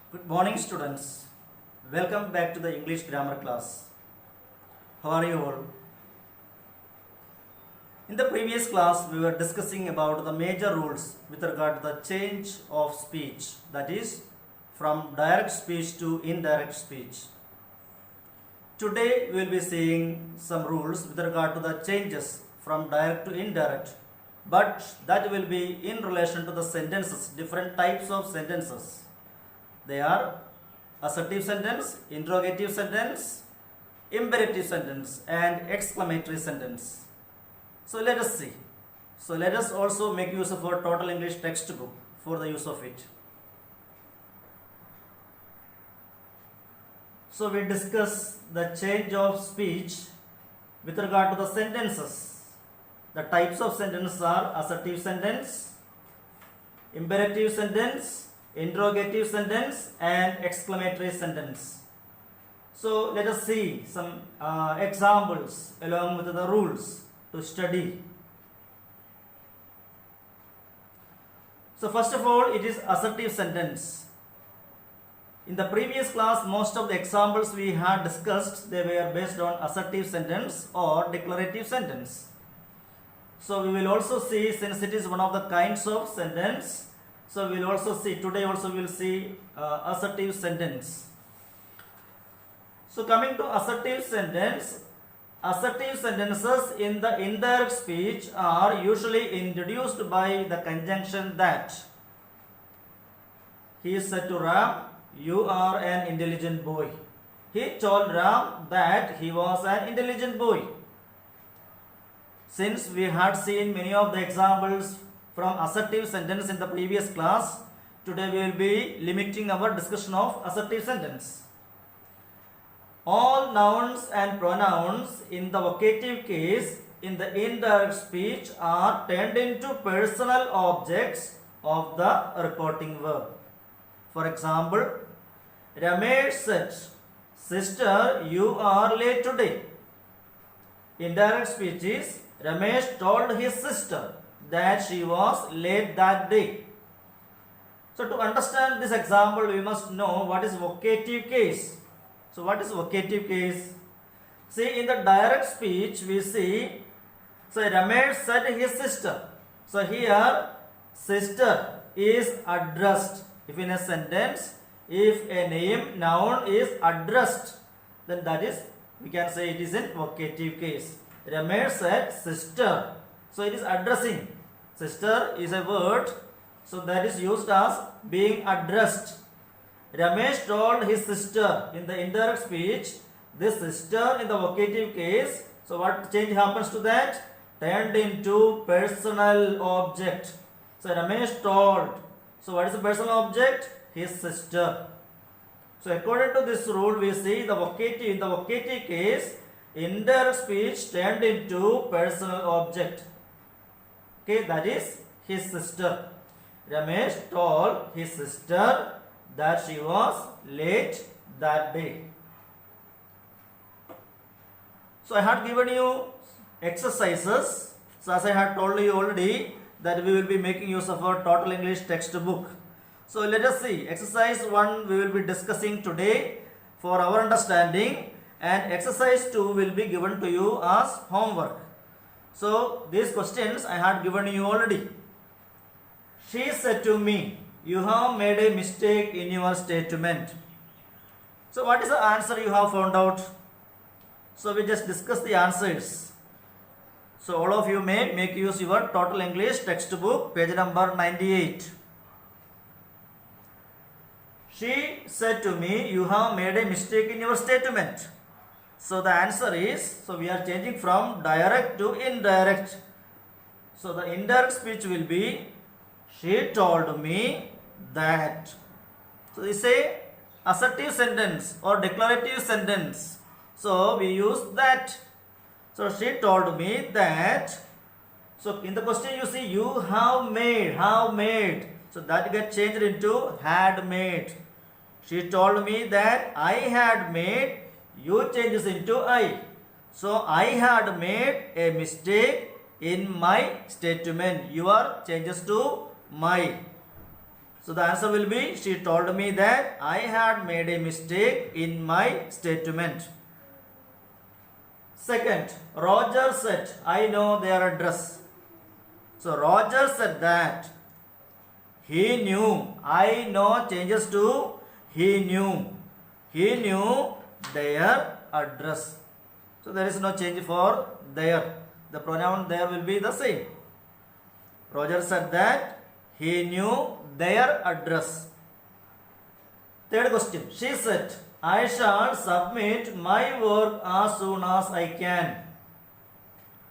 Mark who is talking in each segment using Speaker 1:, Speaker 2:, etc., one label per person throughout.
Speaker 1: Good morning, students. Welcome back to the English grammar class. How are you all? In the previous class, we were discussing about the major rules with regard to the change of speech, that is, from direct speech to indirect speech. Today, we will be seeing some rules with regard to the changes from direct to indirect, but that will be in relation to the sentences, different types of sentences. They are assertive sentence, interrogative sentence, imperative sentence, and exclamatory sentence. So let us see. So let us also make use of our Total English textbook for the use of it. So we discuss the change of speech with regard to the sentences. The types of sentences are assertive sentence, imperative sentence, interrogative sentence, and exclamatory sentence. So let us see some examples along with the rules to study. So first of all, it is assertive sentence. In the previous class, most of the examples we had discussed, they were based on assertive sentence or declarative sentence. So we will also see, since it is one of the kinds of sentence, so we will also see, today also we will see assertive sentence. So coming to assertive sentence, assertive sentences in the indirect speech are usually introduced by the conjunction that. He said to Ram, "You are an intelligent boy." He told Ram that he was an intelligent boy. Since we had seen many of the examples from assertive sentence in the previous class, today we will be limiting our discussion of assertive sentence. All nouns and pronouns in the vocative case in the indirect speech are turned into personal objects of the reporting verb. For example, Ramesh said, "Sister, you are late today." Indirect speech is Ramesh told his sister that she was late that day. So to understand this example, we must know what is vocative case. So what is vocative case? See, in the direct speech we see, so Ramesh said his sister. So here sister is addressed. If in a sentence, if a name noun is addressed, then that is, we can say it is in vocative case. Ramesh said sister. So it is addressing. Sister is a word, so that is used as being addressed. Ramesh told his sister in the indirect speech, this sister in the vocative case, so what change happens to that? Turned into personal object. So Ramesh told. So what is the personal object? His sister. So according to this rule, we see the vocative, in the vocative case, indirect speech turned into personal object. Okay, that is his sister. Ramesh told his sister that she was late that day. So I had given you exercises. So as I had told you already that we will be making use of our Total English textbook. So let us see. Exercise 1 we will be discussing today for our understanding, and exercise 2 will be given to you as homework. So these questions I had given you already. She said to me, "You have made a mistake in your statement." So what is the answer you have found out? So we just discuss the answers. So all of you may make use your Total English textbook, page number 98. She said to me, "You have made a mistake in your statement." So the answer is, so we are changing from direct to indirect. So the indirect speech will be, she told me that. So we say assertive sentence or declarative sentence. So we use that. So she told me that. So in the question you see, you have made. So that gets changed into had made. She told me that I had made. You changes into I. So I had made a mistake in my statement. Your changes to my. So the answer will be, she told me that I had made a mistake in my statement. Second, Roger said, I know their address. So Roger said that he knew. I know changes to he knew. He knew their address. So there is no change for their. The pronoun there will be the same. Roger said that he knew their address. Third question. She said, I shall submit my work as soon as I can.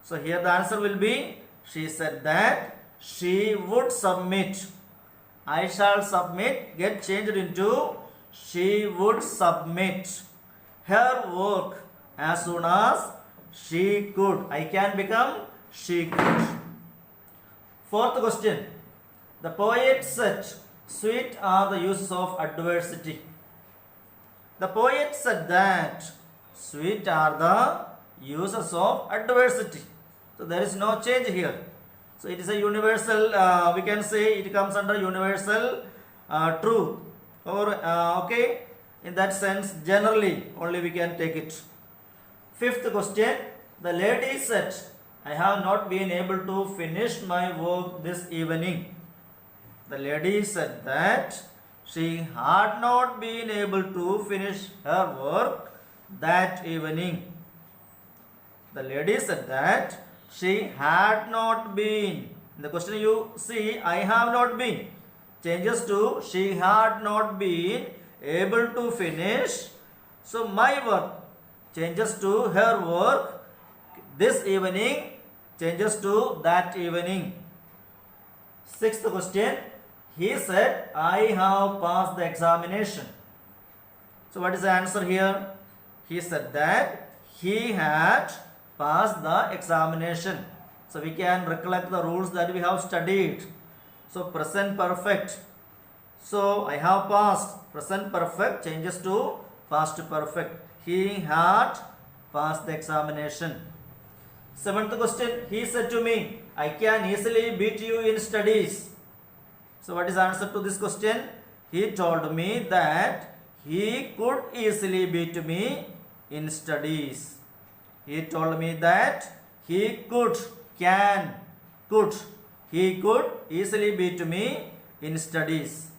Speaker 1: So here the answer will be, she said that she would submit. I shall submit get changed into she would submit her work as soon as she could. I can become she could. Fourth question. The poet said, sweet are the uses of adversity. The poet said that sweet are the uses of adversity. So there is no change here. So it is a universal, we can say it comes under universal truth. Or, okay, in that sense, generally only we can take it. Fifth question. The lady said, I have not been able to finish my work this evening. The lady said that she had not been able to finish her work that evening. The lady said that she had not been. In the question you see, I have not been. Changes to she had not been able to finish. So my work changes to her work this evening, changes to that evening. Sixth question. He said, I have passed the examination. So what is the answer here? He said that he had passed the examination. So we can recollect the rules that we have studied. So present perfect. So I have passed. Present perfect changes to past perfect. He had passed the examination. Seventh question. He said to me, I can easily beat you in studies. So what is the answer to this question? He told me that he could easily beat me in studies. He told me that he could easily beat me in studies.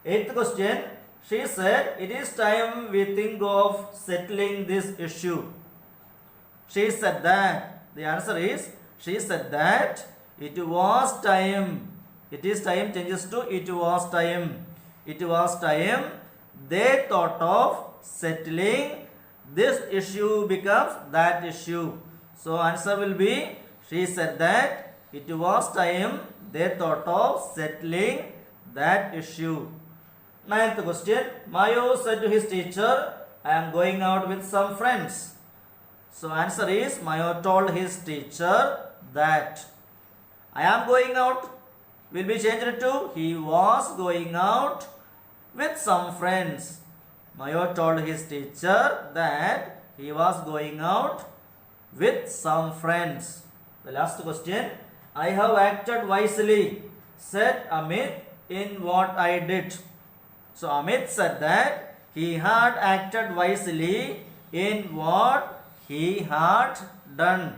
Speaker 1: Eighth question. She said, it is time we think of settling this issue. She said that. The answer is, she said that it was time. It is time changes to it was time. It was time they thought of settling this issue becomes that issue. So answer will be, she said that it was time they thought of settling that issue. Ninth question. Mayo said to his teacher, I am going out with some friends. So answer is, Mayo told his teacher that I am going out will be changed to he was going out with some friends. Mayo told his teacher that he was going out with some friends. The last question. I have acted wisely, said Amit, in what I did. So Amit said that he had acted wisely in what he had done.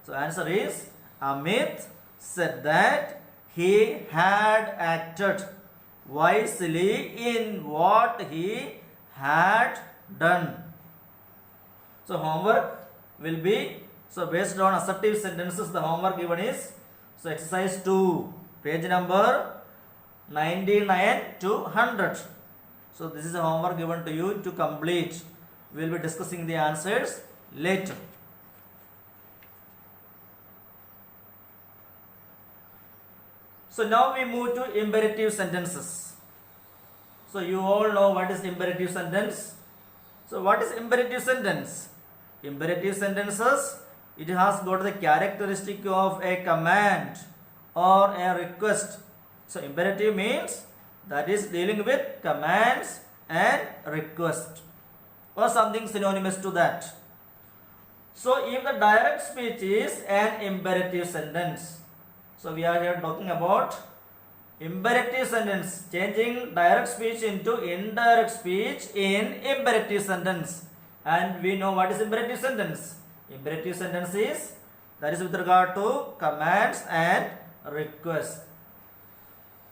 Speaker 1: So answer is, Amit said that he had acted wisely in what he had done. So homework will be, so based on assertive sentences, the homework given is, so exercise 2, page number 99 to 100. So this is a homework given to you to complete. We will be discussing the answers later. So now we move to imperative sentences. So you all know what is imperative sentence. So what is imperative sentence? Imperative sentences, it has got the characteristic of a command or a request. So imperative means that is dealing with commands and request or something synonymous to that. So if the direct speech is an imperative sentence, so we are here talking about imperative sentence, changing direct speech into indirect speech in imperative sentence. And we know what is imperative sentence. Imperative sentence is, that is with regard to commands and requests.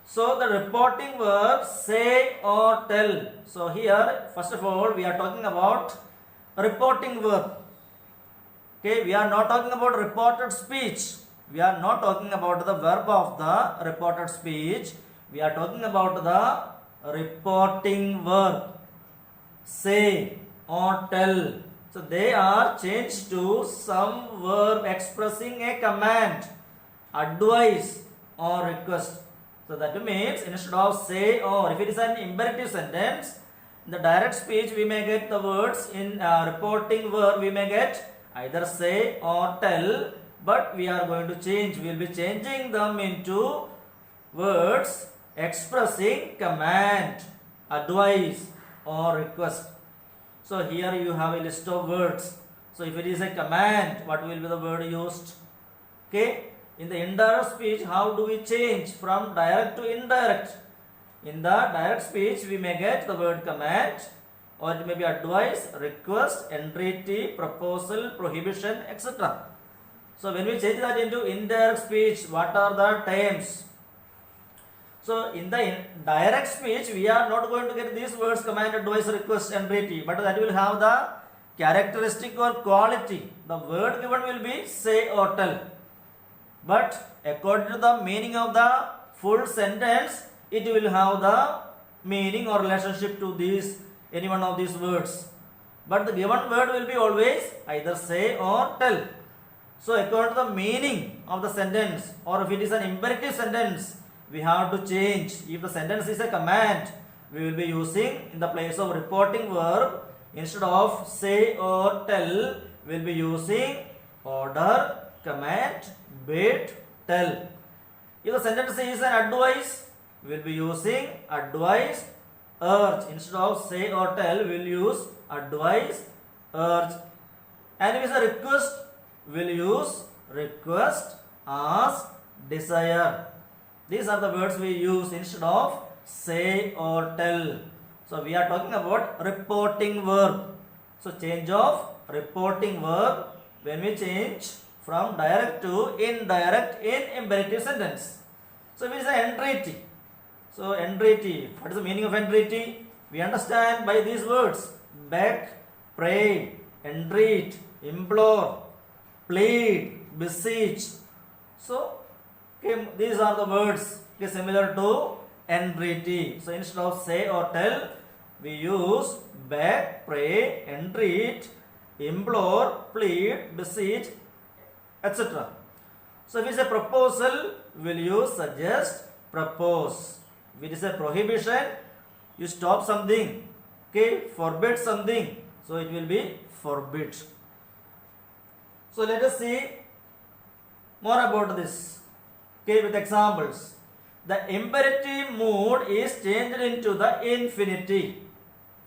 Speaker 1: So the reporting verb say or tell. So here, first of all, we are talking about reporting verb. Okay, we are not talking about reported speech. We are not talking about the verb of the reported speech. We are talking about the reporting verb say or tell. So they are changed to some verb expressing a command, advice or request. So that means instead of say or, if it is an imperative sentence, in the direct speech we may get the words, in reporting verb we may get either say or tell, but we are going to change, we will be changing them into words expressing command, advice or request. So here you have a list of words. So if it is a command, what will be the word used? Okay. In the indirect speech, how do we change from direct to indirect? In the direct speech, we may get the word command, or it may be advice, request, entreaty, proposal, prohibition, etc. So when we change that into indirect speech, what are the terms? So in the direct speech, we are not going to get these words command, advice, request, entreaty, but that will have the characteristic or quality. The word given will be say or tell. But according to the meaning of the full sentence, it will have the meaning or relationship to these, any one of these words. But the given word will be always either say or tell. So according to the meaning of the sentence, or if it is an imperative sentence, we have to change. If the sentence is a command, we will be using, in the place of reporting verb, instead of say or tell, we will be using order, command, bid, tell. If the sentence is an advice, we will be using advise, urge. Instead of say or tell, we will use advise, urge. And if it is a request, we will use request, ask, desire. These are the words we use instead of say or tell. So we are talking about reporting verb. So change of reporting verb when we change from direct to indirect in imperative sentence. So it is an entreaty. So entreaty, what is the meaning of entreaty? We understand by these words: beg, pray, entreat, implore, plead, beseech. So okay, these are the words similar to entreaty. So instead of say or tell, we use beg, pray, entreat, implore, plead, beseech, etc. So if it is a proposal, we will use suggest, propose. If it is a prohibition, you stop something, okay, forbid something, so it will be forbid. So let us see more about this, okay, with examples. The imperative mood is changed into the infinitive.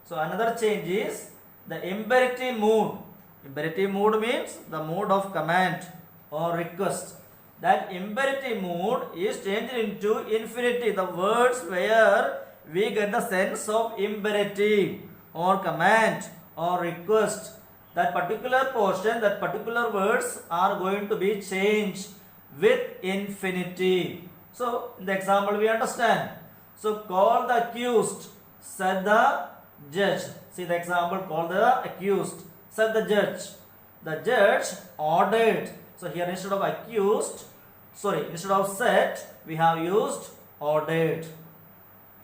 Speaker 1: So another change is the imperative mood. Imperative mood means the mood of command or request. That imperative mood is changed into infinitive, the words where we get the sense of imperative or command or request. That particular portion, that particular words are going to be changed with infinitive. So in the example we understand. So call the accused, said the judge. See the example, call the accused, said the judge. The judge ordered. So here instead of accused, instead of said, we have used ordered.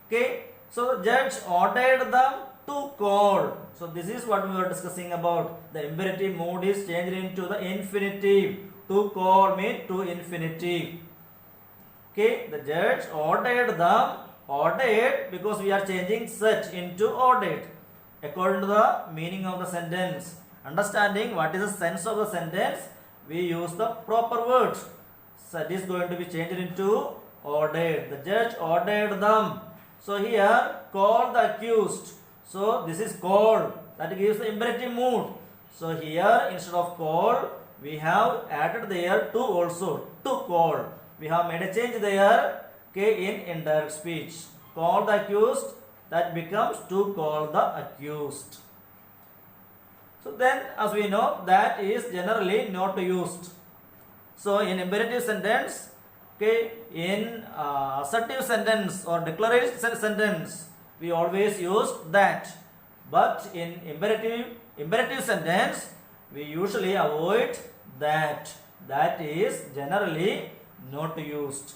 Speaker 1: Okay. So the judge ordered them to call. So this is what we were discussing about. The imperative mood is changed into the infinitive. To call means to infinitive. Okay. The judge ordered them. Ordered because we are changing such into ordered according to the meaning of the sentence. Understanding what is the sense of the sentence, we use the proper words. So it is going to be changed into ordered. The judge ordered them. So here call the accused. So this is called. That gives the imperative mood. So here instead of call, we have added there to also. To call. We have made a change there. Okay, in indirect speech. Call the accused, that becomes to call the accused. So then, as we know, that is generally not used. So in imperative sentence, okay, in assertive sentence or declarative sentence, we always use that. But in imperative sentence, we usually avoid that. That is generally not used.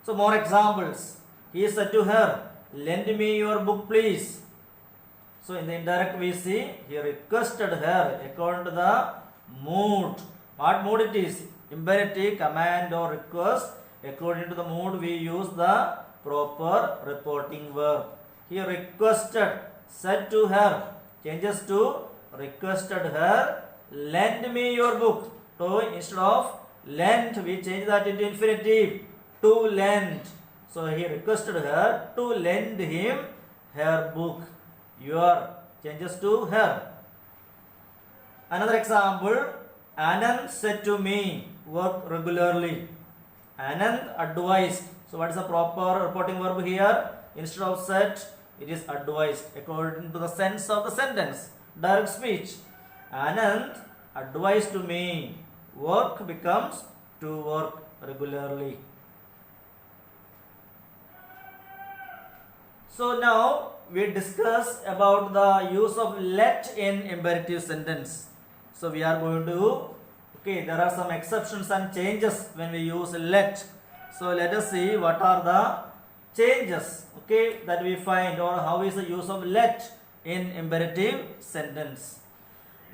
Speaker 1: So more examples. He said to her, "Lend me your book, please." So in the indirect we see he requested her according to the mood. What mood it is? Imperative, command or request. According to the mood we use the proper reporting verb. He requested, said to her, changes to requested her, lend me your book. So instead of lend we change that into infinitive, to lend. So he requested her to lend him her book. Your changes to her. Another example, Anand said to me, work regularly. Anand advised. So what is the proper reporting verb here? Instead of said, it is advised according to the sense of the sentence. Direct speech. Anand advised to me. Work becomes to work regularly. So now we discuss about the use of let in imperative sentence. So we are going to, okay, there are some exceptions and changes when we use let. So let us see what are the changes, okay, that we find, or how is the use of let in imperative sentence.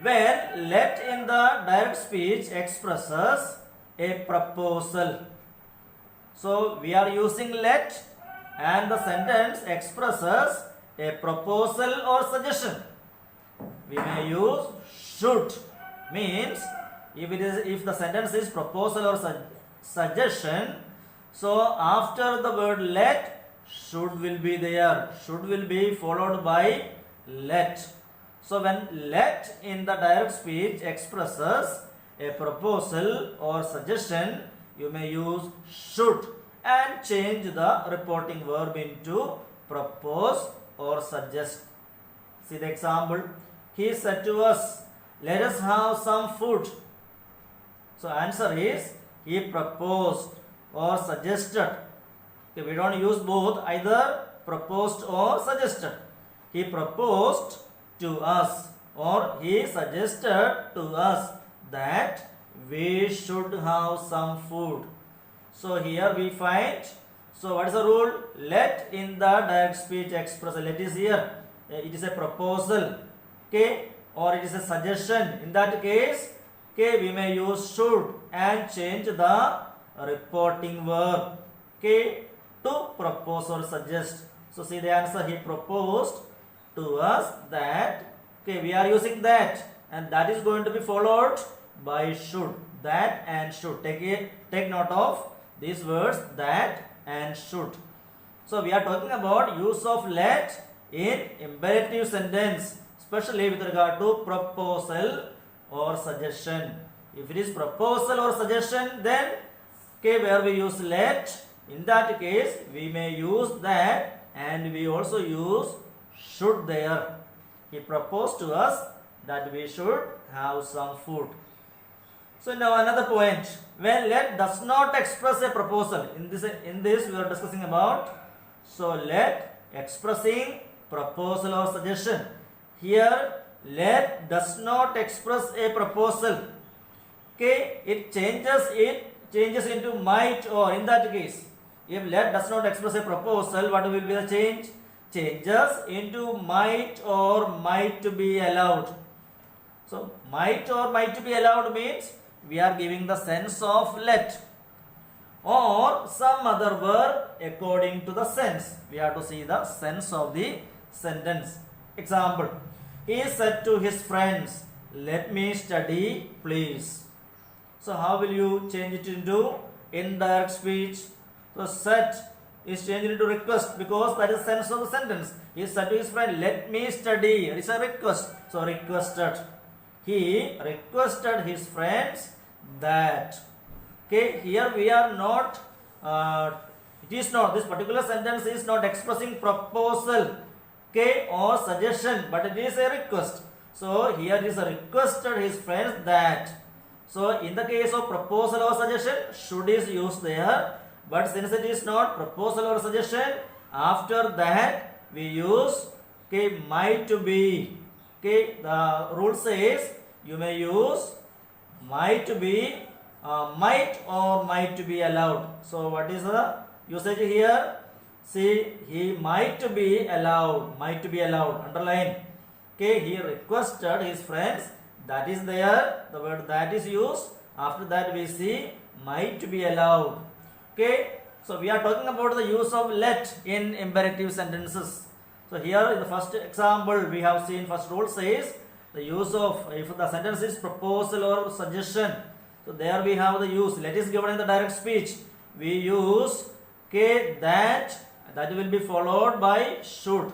Speaker 1: When let in the direct speech expresses a proposal. So we are using let and the sentence expresses a proposal or suggestion. We may use should, means if the sentence is proposal or suggestion, so after the word let, should will be there. Should will be followed by let. So when let in the direct speech expresses a proposal or suggestion, you may use should and change the reporting verb into propose or suggest. See the example. He said to us, let us have some food. So answer is, he proposed or suggested. Okay, we don't use both, either proposed or suggested. He proposed to us or he suggested to us that we should have some food. So here we find, so what is the rule? Let in the direct speech express, let is here, it is a proposal, okay, or it is a suggestion. In that case, okay, we may use should and change the reporting verb, okay, to propose or suggest. So see the answer, he proposed to us that, okay, we are using that and that is going to be followed by should. That and should. Take note of these words, that and should. So we are talking about use of let in imperative sentence, especially with regard to proposal or suggestion. If it is proposal or suggestion, then okay, where we use let, in that case we may use that and we also use should there. He proposed to us that we should have some food. So now another point, when let does not express a proposal, in this we are discussing about, so let expressing proposal or suggestion. Here let does not express a proposal, okay, it changes into might or. In that case, if let does not express a proposal, what will be the change? Changes into might or might to be allowed. So might or might to be allowed means we are giving the sense of let or some other verb according to the sense. We have to see the sense of the sentence. Example, he said to his friends, let me study, please. So how will you change it into indirect speech? So said is changed into request because that is sense of the sentence. He said to his friend, let me study. It is a request. So requested. He requested his friends that. Okay, here we are not, It is not, this particular sentence is not expressing proposal, okay, or suggestion, but it is a request. So here is a requested his friends that. So in the case of proposal or suggestion, should is used there. But since it is not proposal or suggestion, after that we use, okay, might to be. Okay, the rule says you may use might to be, might or might to be allowed. So what is the usage here? See, he might to be allowed. Might to be allowed. Underline. Okay, he requested his friends. That is there. The word that is used. After that we see might to be allowed. Okay, so we are talking about the use of let in imperative sentences. So here in the first example we have seen, first rule says the use of, if the sentence is proposal or suggestion. So there we have the use. Let is given in the direct speech. We use, okay, that will be followed by should.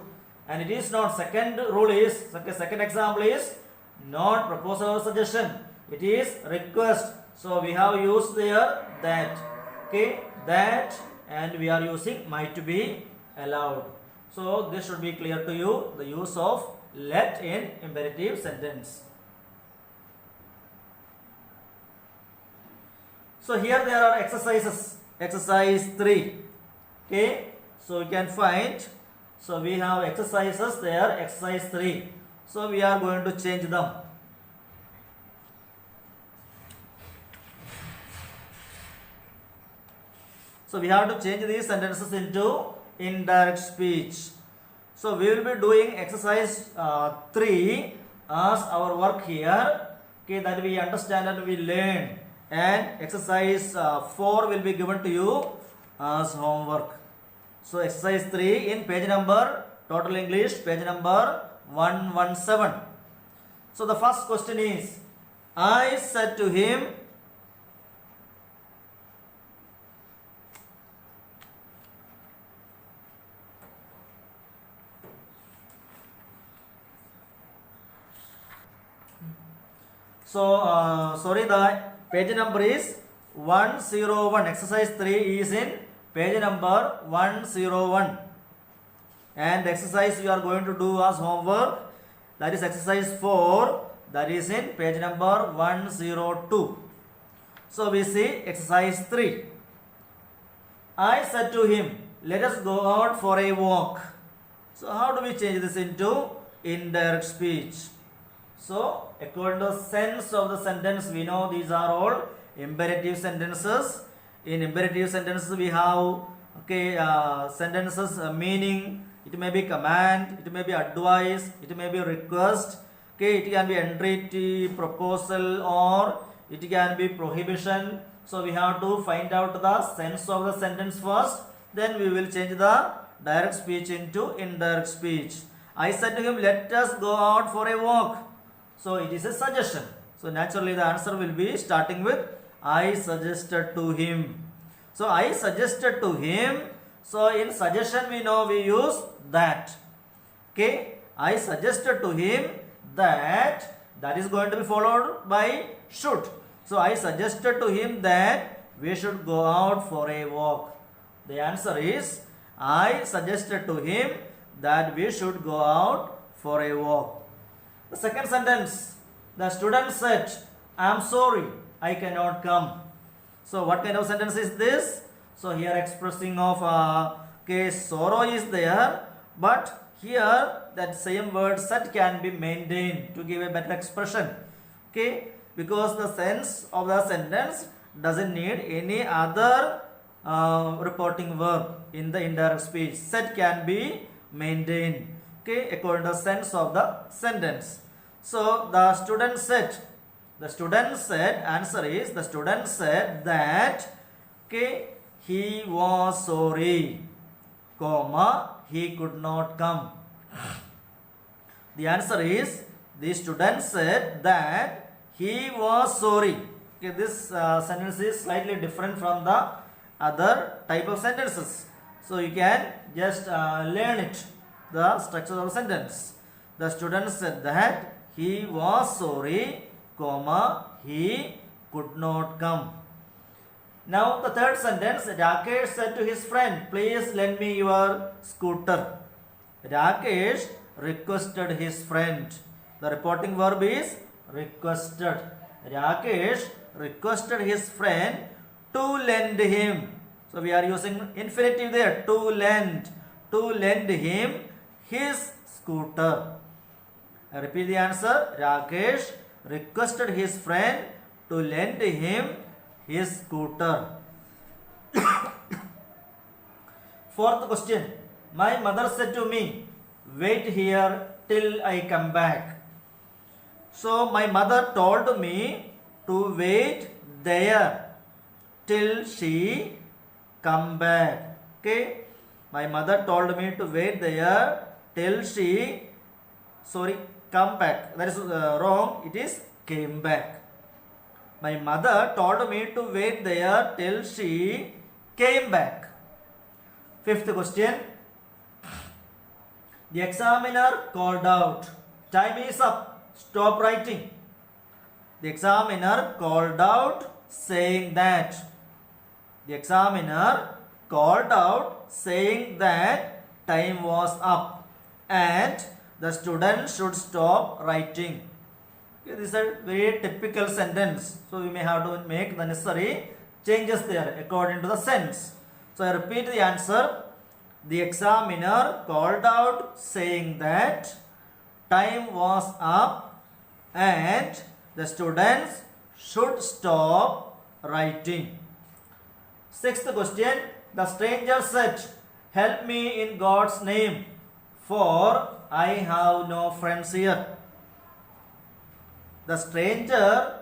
Speaker 1: And it is not, second rule is, okay, second example is not proposal or suggestion. It is request. So we have used there that. Okay, that, and we are using might to be allowed. So this should be clear to you, the use of let in imperative sentence. So here there are exercises. Exercise 3. Okay, so you can find, so we have exercises there, exercise 3. So we are going to change them. So we have to change these sentences into indirect speech. So we will be doing exercise 3 as our work here. Okay, that we understand and we learn. And exercise 4 will be given to you as homework. So exercise 3 in page number, Total English, page number 117. So the first question is, I said to him, sorry, the page number is 101. Exercise 3 is in page number 101. And exercise you are going to do as homework, that is exercise 4, that is in page number 102. So we see exercise 3. I said to him, let us go out for a walk. So how do we change this into indirect speech? So according to the sense of the sentence, we know these are all imperative sentences. In imperative sentences we have, okay, sentences meaning. It may be command, it may be advice, it may be request. Okay, it can be entreaty, proposal, or it can be prohibition. So we have to find out the sense of the sentence first. Then we will change the direct speech into indirect speech. I said to him, let us go out for a walk. So it is a suggestion. So naturally the answer will be starting with I suggested to him. So I suggested to him. So in suggestion we know we use that. Okay, I suggested to him that is going to be followed by should. So I suggested to him that we should go out for a walk. The answer is I suggested to him that we should go out for a walk. The second sentence, the student said, I am sorry, I cannot come. So what kind of sentence is this? So here expressing of okay, sorrow is there, but here that same word said can be maintained to give a better expression. Okay, because the sense of the sentence doesn't need any other reporting verb in the indirect speech. Said can be maintained. Okay, according to the sense of the sentence. So the student said, answer is the student said that, okay, he was sorry, comma, he could not come. The answer is the student said that he was sorry. Okay, this sentence is slightly different from the other type of sentences. So you can just learn it, the structure of the sentence. The student said that he was sorry, comma, he could not come. Now the third sentence, Rakesh said to his friend, please lend me your scooter. Rakesh requested his friend. The reporting verb is requested. Rakesh requested his friend to lend him. So we are using infinitive there, to lend him his scooter. I repeat the answer. Rakesh requested his friend to lend him his scooter. Fourth question. My mother said to me, wait here till I come back. So my mother told me to wait there till she come back. Okay. My mother told me to wait there till she come back. That is wrong. It is came back. My mother told me to wait there till she came back. Fifth question. The examiner called out, time is up, stop writing. The examiner called out saying that. The examiner called out saying that time was up and the student should stop writing. Okay, this is a very typical sentence. So we may have to make the necessary changes there according to the sense. So I repeat the answer. The examiner called out saying that time was up and the students should stop writing. Sixth question. The stranger said, help me in God's name, for I have no friends here. The stranger,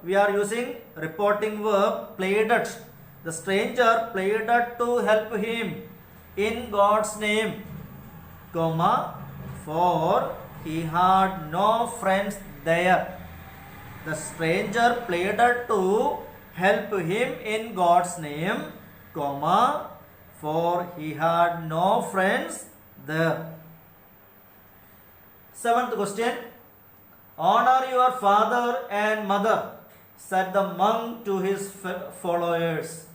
Speaker 1: we are using reporting verb pleaded. The stranger pleaded to help him in God's name, for he had no friends there. The stranger pleaded to help him in God's name, for he had no friends there. Seventh question. Honor your father and mother, said the monk to his followers.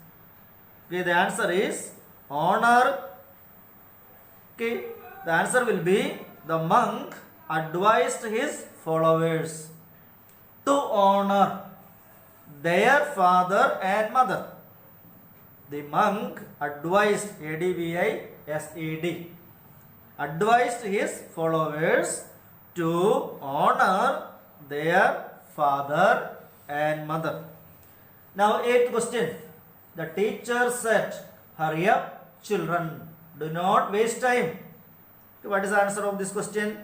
Speaker 1: Okay, the answer is honor. Okay, the answer will be the monk advised his followers to honor their father and mother. The monk advised, advised, advised his followers to honor their father and mother. Now, eighth question. The teacher said, hurry up, children, do not waste time. What is the answer of this question?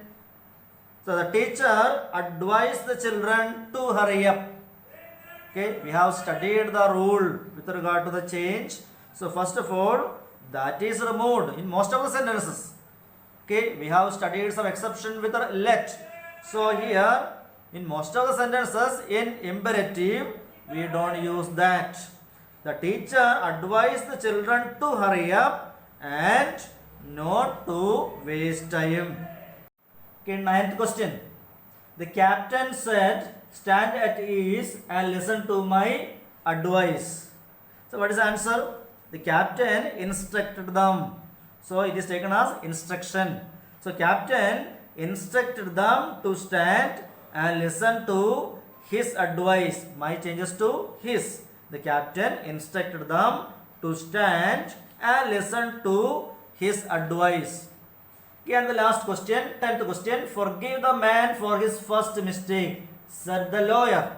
Speaker 1: So, the teacher advised the children to hurry up. Okay, we have studied the rule with regard to the change. So, first of all, that is removed in most of the sentences. Okay, we have studied some exception with the let. So, here in most of the sentences in imperative, we don't use that. The teacher advised the children to hurry up and not to waste time. Okay, ninth question. The captain said, stand at ease and listen to my advice. So what is the answer? The captain instructed them. So it is taken as instruction. So captain instructed them to stand and listen to his advice. My changes to his. The captain instructed them to stand and listen to his advice. Okay, and the last question, 10th question. Forgive the man for his first mistake, said the lawyer.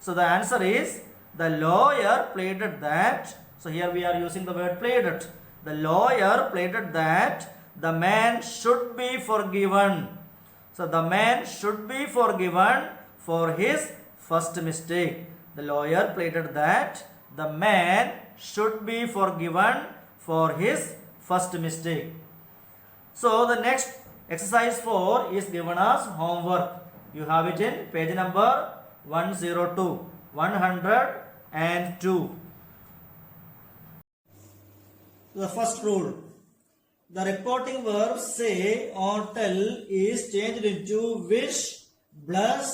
Speaker 1: So the answer is, the lawyer pleaded that. So here we are using the word pleaded. The lawyer pleaded that the man should be forgiven. So the man should be forgiven for his first mistake. The lawyer pleaded that the man should be forgiven for his first mistake. So the next exercise 4 is given as homework. You have it in page number 102. 102. The first rule. The reporting verb say or tell is changed into wish, blush,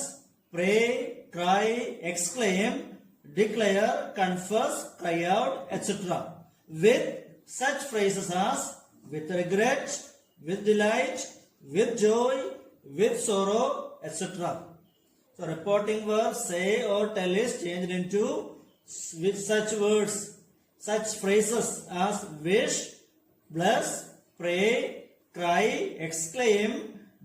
Speaker 1: pray, cry, exclaim, declare, confess, cry out, etc. With such phrases as with regret, with delight, with joy, with sorrow, etc. So reporting verb say or tell is changed into with such words, such phrases as wish, bless, pray, cry, exclaim,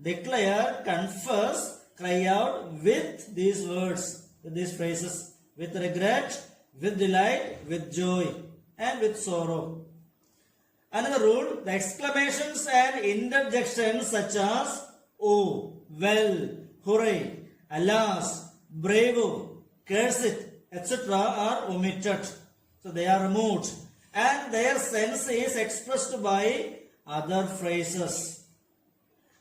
Speaker 1: declare, confess, cry out with these words, with these phrases, with regret, with delight, with joy, and with sorrow. Another rule, the exclamations and interjections such as oh, well, hooray, alas, bravo, curse it, etc. are omitted. So they are removed. And their sense is expressed by other phrases.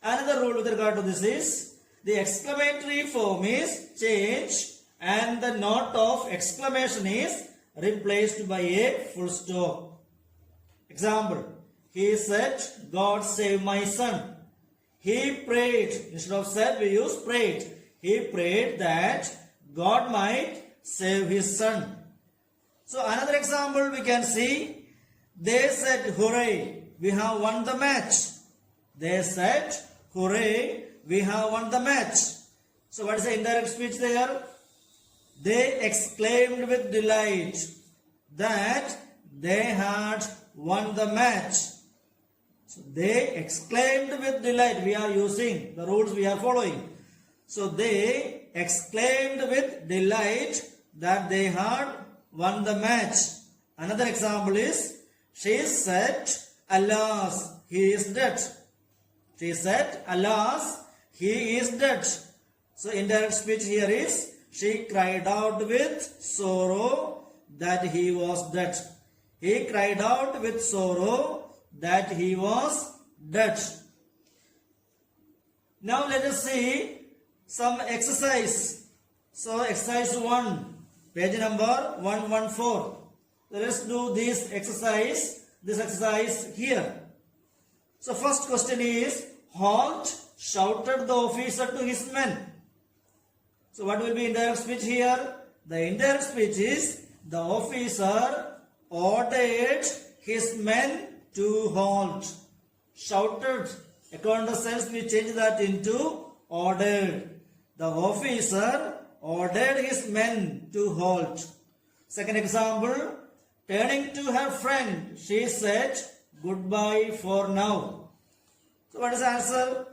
Speaker 1: Another rule with regard to this is, the exclamatory form is changed and the note of exclamation is replaced by a full stop. Example, he said, God save my son. He prayed, instead of said we use prayed. He prayed that God might save his son. So another example we can see, they said, hooray, we have won the match. They said, hooray, we have won the match. So what is the indirect speech there? They exclaimed with delight that they had won the match. So they exclaimed with delight. We are using the rules we are following. So they exclaimed with delight that they had won the match. Another example is, she said, alas, he is dead. She said, alas, he is dead. So indirect speech here is, she cried out with sorrow that he was dead. He cried out with sorrow that he was dead. Now let us see some exercise. So exercise 1, page number 114. Let us do this exercise here. So first question is, halt, shouted the officer to his men. So what will be indirect speech here? The indirect speech is, the officer ordered his men to halt. Shouted, according to the sense we change that into ordered. The officer ordered his men to halt. Second example, turning to her friend, she said, goodbye for now. So what is the answer?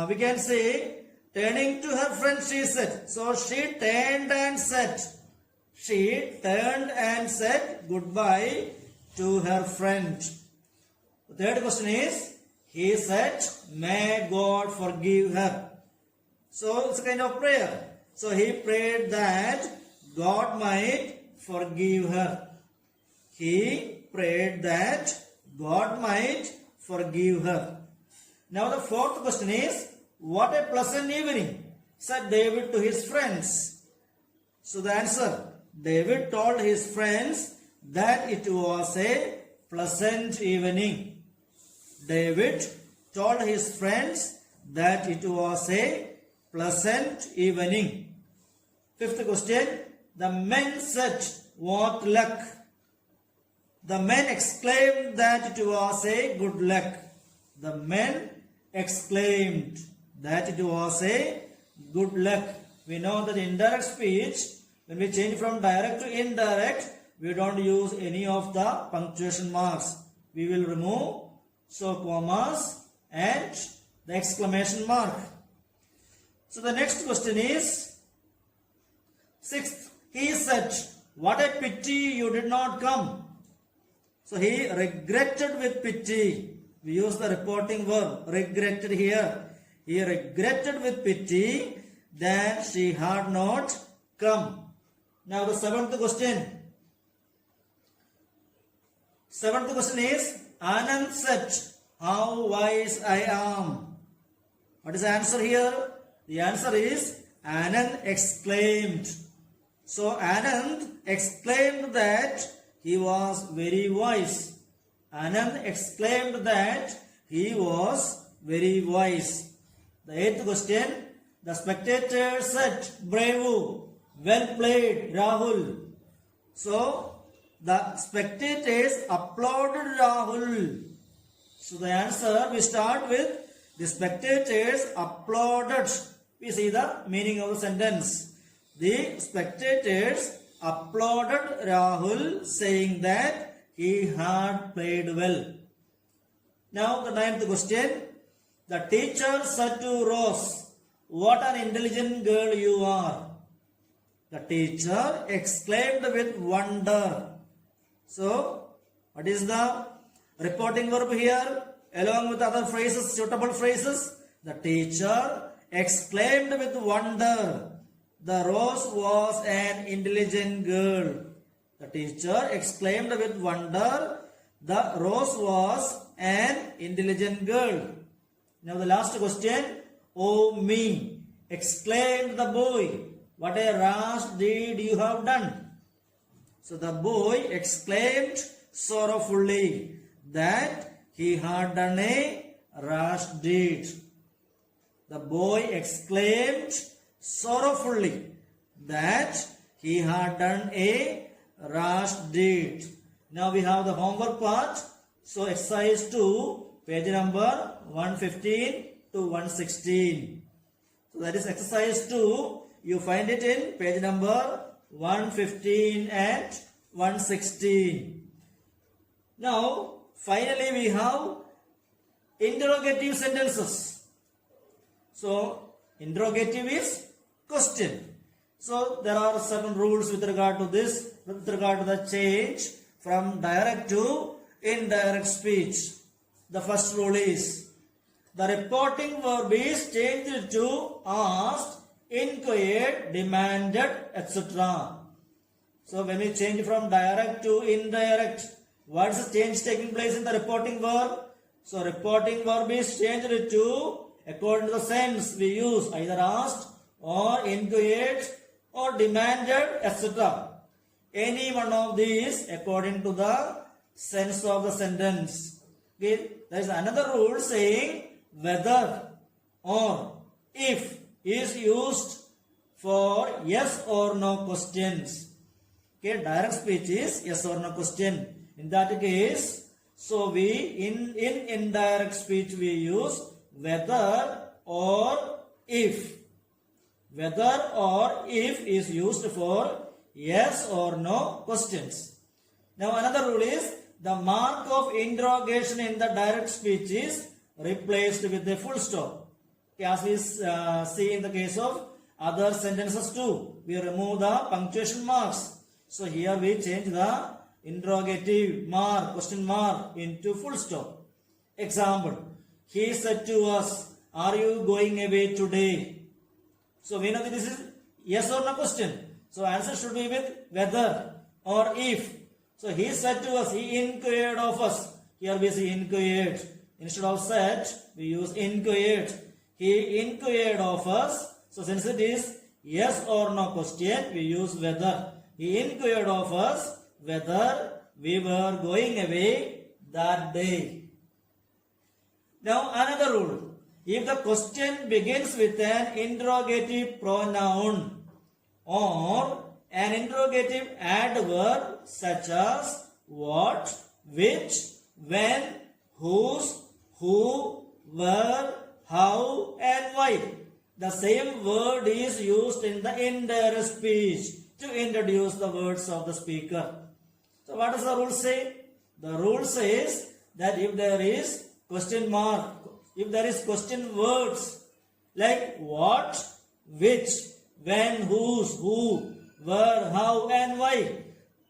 Speaker 1: We can say, turning to her friend, she said. So she turned and said. She turned and said goodbye to her friend. The third question is, he said, may God forgive her. So it's a kind of prayer. So he prayed that God might forgive her. He prayed that God might forgive her. Now the fourth question is, what a pleasant evening, said David to his friends. So the answer, David told his friends that it was a pleasant evening. David told his friends that it was a pleasant evening. Fifth question, the men said, what luck? The men exclaimed that it was a good luck. The men exclaimed that it was a good luck. We know that indirect speech, when we change from direct to indirect, we don't use any of the punctuation marks. We will remove commas and the exclamation mark. So the next question is, sixth, he said, what a pity you did not come. So he regretted with pity. We use the reporting verb, regretted here. He regretted with pity that she had not come. Now the seventh question. Seventh question is, Anand said, how wise I am. What is the answer here? The answer is, Anand exclaimed. So Anand exclaimed that he was very wise. Anand exclaimed that he was very wise. The eighth question, the spectator said, bravo. Well played, Rahul. So, the spectators applauded Rahul. So, the answer we start with the spectators applauded. We see the meaning of the sentence. The spectators applauded Rahul, saying that he had played well. Now, the ninth question. The teacher said to Rose, "What an intelligent girl you are." The teacher exclaimed with wonder. So, what is the reporting verb here? Along with other phrases, suitable phrases. The teacher exclaimed with wonder. The Rose was an intelligent girl. The teacher exclaimed with wonder. The Rose was an intelligent girl. Now the last question. "Oh me," exclaimed the boy. "What a rash deed you have done." So the boy exclaimed sorrowfully that he had done a rash deed. The boy exclaimed sorrowfully that he had done a rash deed. Now we have the homework part. So exercise 2, page number 115 to 116. So that is exercise 2. You find it in page number 115 and 116. Now, finally we have interrogative sentences. So, interrogative is question. So, there are certain rules with regard to this, with regard to the change from direct to indirect speech. The first rule is, the reporting verb is changed to asked, inquired, demanded, etc. So when we change from direct to indirect, what is the change taking place in the reporting verb? So reporting verb is changed to, according to the sense we use, either asked or inquired or demanded, etc. Any one of these according to the sense of the sentence. Okay. There is another rule saying whether or if is used for yes or no questions. Okay, direct speech is yes or no question. In that case, so we in indirect speech we use whether or if. Whether or if is used for yes or no questions. Now another rule is the mark of interrogation in the direct speech is replaced with a full stop. Okay, as we see in the case of other sentences too, we remove the punctuation marks. So here we change the interrogative mark, question mark into full stop. Example, he said to us, "Are you going away today?" So we know that this is yes or no question. So answer should be with whether or if. So he said to us, he inquired of us. Here we see inquired. Instead of said, we use inquired. He inquired of us. So since it is yes or no question, we use whether. He inquired of us whether we were going away that day. Now another rule. If the question begins with an interrogative pronoun or an interrogative adverb such as what, which, when, whose, who, where, how and why, the same word is used in the indirect speech to introduce the words of the speaker. So what does the rule say? The rule says that if there is question mark, if there is question words like what, which, when, whose, who, where, how and why,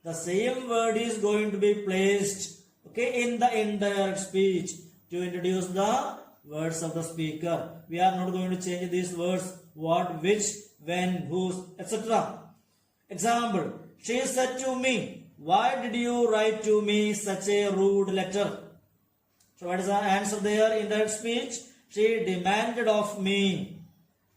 Speaker 1: the same word is going to be placed in the indirect speech to introduce the words of the speaker. We are not going to change these words what, which, when, whose, etc. Example, she said to me, "Why did you write to me such a rude letter?" So what is the answer there in that speech? She demanded of me.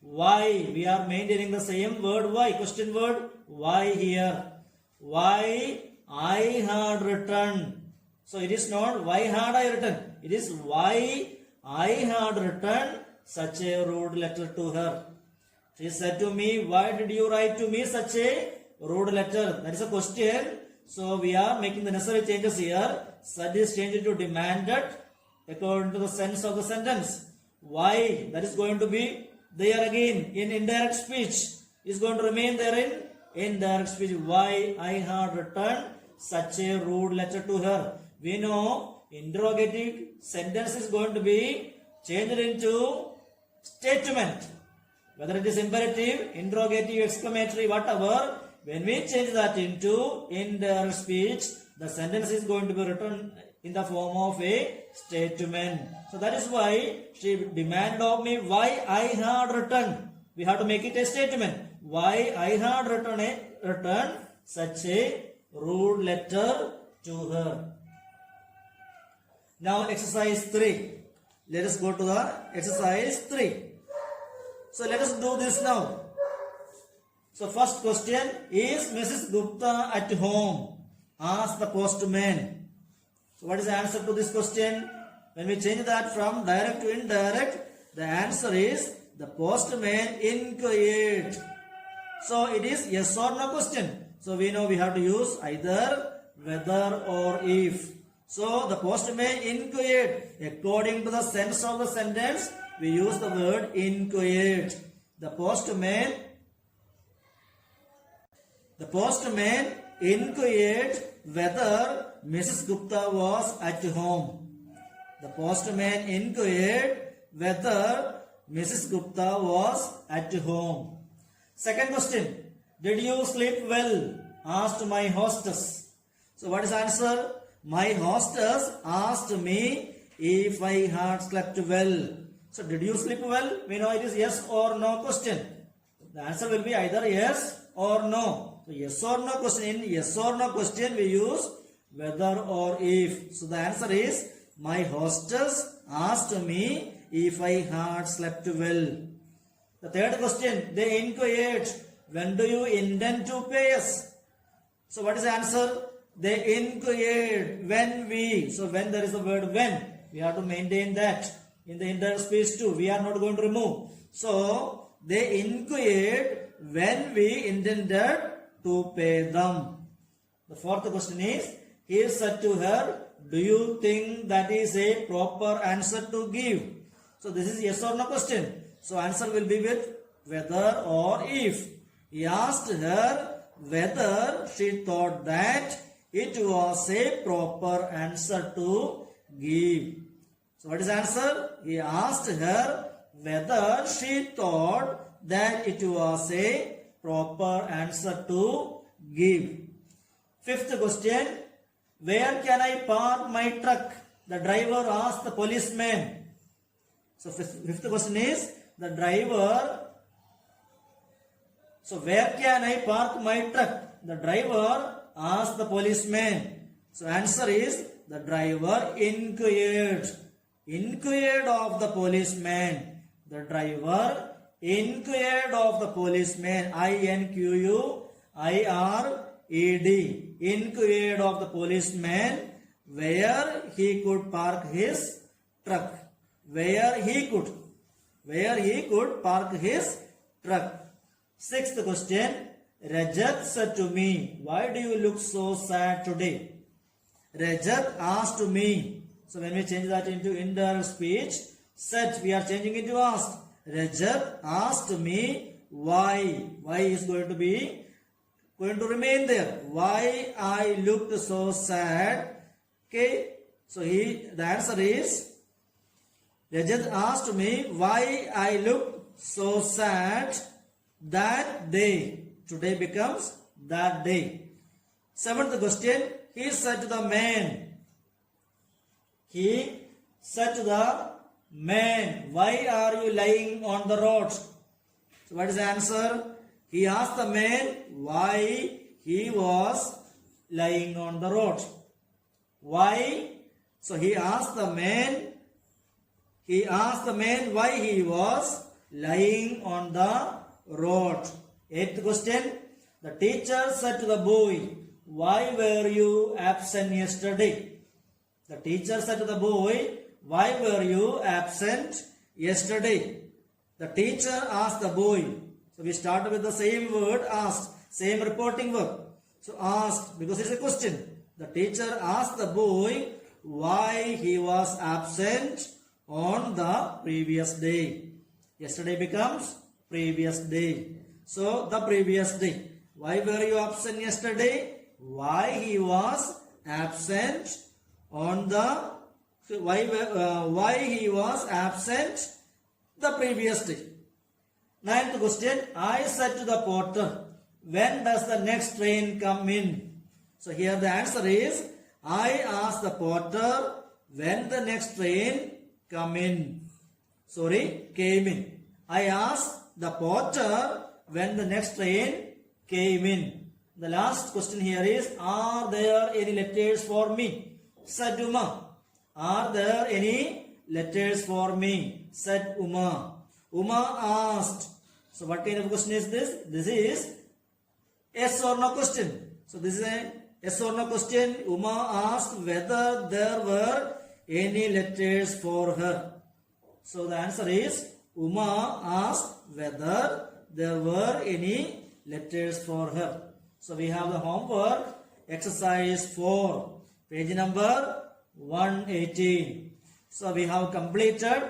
Speaker 1: Why? We are maintaining the same word why, question word why here. Why I had written. So it is not why had I written. It is why I had written such a rude letter to her. She said to me, why did you write to me such a rude letter? That is a question. So we are making the necessary changes here. Said is changed to demanded according to the sense of the sentence. Why? That is going to be there again in indirect speech. Is going to remain there in indirect speech. Why I had returned such a rude letter to her. We know interrogative sentence is going to be changed into statement. Whether it is imperative, interrogative, exclamatory, whatever, when we change that into indirect speech, the sentence is going to be written in the form of a statement. So that is why she demanded of me why I had returned. We have to make it a statement. Why I had returned such a rude letter to her. Now exercise 3. Let us go to the exercise 3. So let us do this now. So first question, is Mrs. Gupta at home? Ask the postman. So what is the answer to this question? When we change that from direct to indirect, the answer is the postman inquired. So it is yes or no question. So we know we have to use either whether or if. So the postman inquired. According to the sense of the sentence, we use the word inquired. The postman inquired whether Mrs. Gupta was at home. The postman inquired whether Mrs. Gupta was at home. Second question, did you sleep well? Asked my hostess. So what is the answer? My hostess asked me if I had slept well. So did you sleep well? We know it is yes or no question. The answer will be either yes or no. So yes or no question. In yes or no question we use whether or if. So the answer is my hostess asked me if I had slept well. The third question, they inquired, when do you intend to pay us? So what is the answer? They inquired when we. So when there is the word when, we have to maintain that. In the indirect speech too, we are not going to remove. So they inquired when we intended to pay them. The fourth question is, he said to her, do you think that is a proper answer to give? So this is yes or no question. So answer will be with whether or if. He asked her whether she thought that it was a proper answer to give. So what is the answer? He asked her whether she thought that it was a proper answer to give. Fifth question, where can I park my truck? The driver asked the policeman. So fifth question is the driver. So where can I park my truck? The driver asked the policeman. So answer is the driver inquired. Inquired of the policeman. The driver inquired of the policeman. I-N-Q-U-I-R-E-D. Inquired of the policeman where he could park his truck. Where he could park his truck. Sixth question, Rajat said to me, why do you look so sad today? Rajat asked me. So when we change that into indirect speech, said we are changing into asked. Rajat asked me why. Why is going to remain there. Why I looked so sad. Okay. So the answer is, Rajat asked me why I looked so sad that day. Today becomes that day. Seventh question, he said to the man. He said to the man, why are you lying on the road? So what is the answer? He asked the man why he was lying on the road. Why? So he asked the man why he was lying on the road. Eighth question, the teacher said to the boy, why were you absent yesterday? The teacher said to the boy, why were you absent yesterday? The teacher asked the boy. So we start with the same word asked, same reporting verb. So asked, because it's a question. The teacher asked the boy why he was absent on the previous day. Yesterday becomes previous day. So the previous day. Why were you absent yesterday? Why he was absent on the why he was absent the previous day. Ninth question. I said to the porter, when does the next train come in? So here the answer is, I asked the porter when the next train came in. I asked the porter when the next train came in. The last question here is, are there any letters for me? Said Uma. Are there any letters for me? Said Uma. Uma asked. So what kind of question is this? This is yes or no question. So this is a yes or no question. Uma asked whether there were any letters for her. So the answer is, Uma asked whether there were any letters for her. So we have the homework, exercise 4, page number 118. So we have completed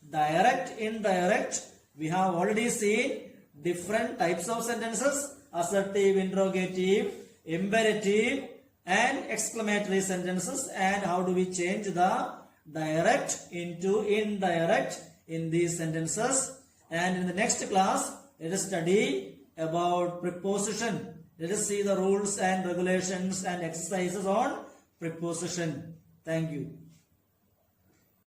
Speaker 1: direct, indirect. We have already seen different types of sentences: assertive, interrogative, imperative, and exclamatory sentences, and how do we change the direct into indirect in these sentences. And in the next class, let us study about preposition. Let us see the rules and regulations and exercises on preposition. Thank you.